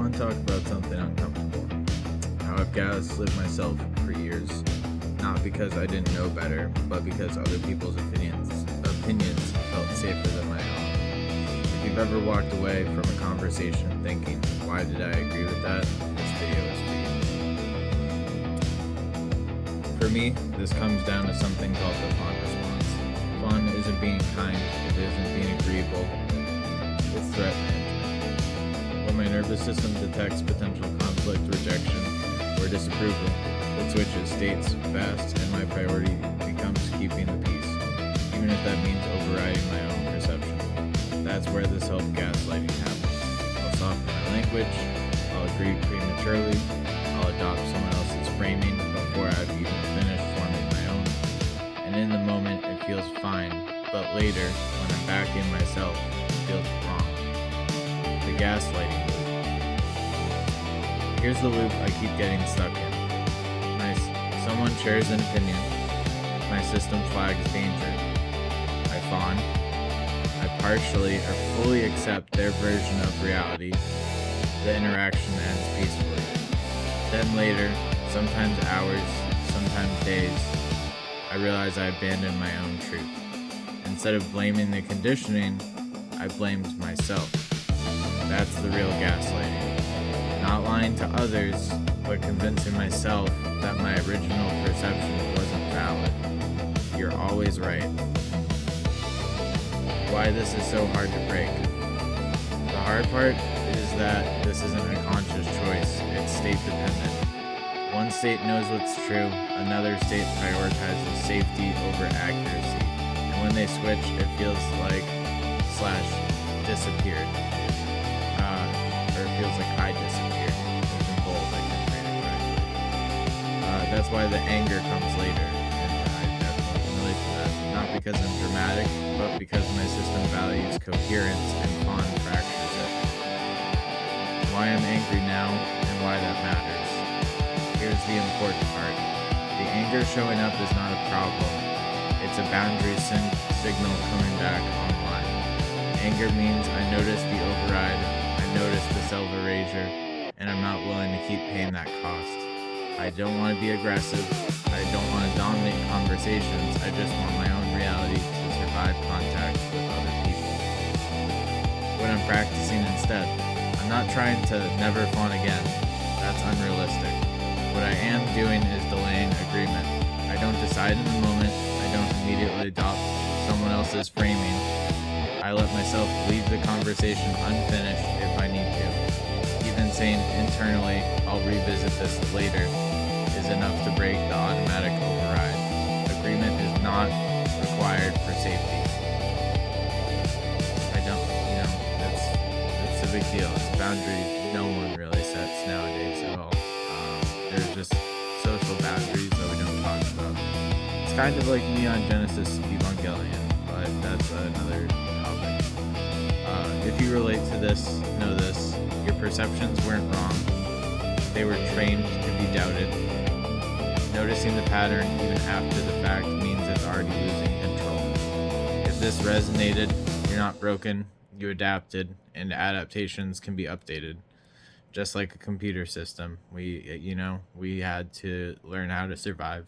want to talk about something uncomfortable. How I've gaslit myself for years, not because I didn't know better, but because other people's opinions felt safer than my own. If you've ever walked away from a conversation thinking, why did I agree with that? This video is for you. For me, this comes down to something called the fawn response. Fawn isn't being kind, it isn't being agreeable, it's threat management. When my nervous system detects potential conflict, rejection, or disapproval, it switches states fast, and my priority becomes keeping the peace, even if that means overriding my own perception. That's where the self-gaslighting happens. I'll soften my language, I'll agree prematurely, I'll adopt someone else's framing before I've even finished forming my own. And in the moment, it feels fine, but later, when I'm back in myself, it feels wrong. The gaslighting loop. Here's the loop I keep getting stuck in. Someone shares an opinion. My system flags danger. I fawn. I partially or fully accept their version of reality. The interaction ends peacefully. Then later, sometimes hours, sometimes days, I realize I abandoned my own truth. Instead of blaming the conditioning, I blamed myself. That's the real gaslighting. Not lying to others, but convincing myself that my original perception wasn't valid. You're always right. Why this is so hard to break. The hard part is that this isn't a conscious choice, it's state dependent. One state knows what's true, another state prioritizes safety over accuracy. And when they switch, it feels like disappeared. Or it feels like I disappeared. It's in bold, I can read it correctly. That's why the anger comes later, and I definitely can relate to that. Not because I'm dramatic, but because my system values coherence and fawn fractures it. Why I'm angry now, and why that matters. Here's the important part. The anger showing up is not a problem. It's a boundary signal coming back online. Anger means I notice the override, I notice the self-erasure, and I'm not willing to keep paying that cost. I don't want to be aggressive, I don't want to dominate conversations, I just want my own reality to survive contact with other people. What I'm practicing instead, I'm not trying to never fawn again, that's unrealistic. What I am doing is delaying agreement. I don't decide in the moment, I don't immediately adopt someone else's framing. I let myself leave the conversation unfinished if I need to. Even saying internally, I'll revisit this later, is enough to break the automatic override. Agreement is not required for safety. It's a big deal. It's a boundary no one really sets nowadays at all. There's just social boundaries that we don't talk about. It's kind of like Neon Genesis Evangelion, but that's another topic. If you relate to this, know this. Your perceptions weren't wrong. They were trained to be doubted. Noticing the pattern even after the fact means it's already losing control. If this resonated, you're not broken, you adapted, and adaptations can be updated. Just like a computer system, we had to learn how to survive.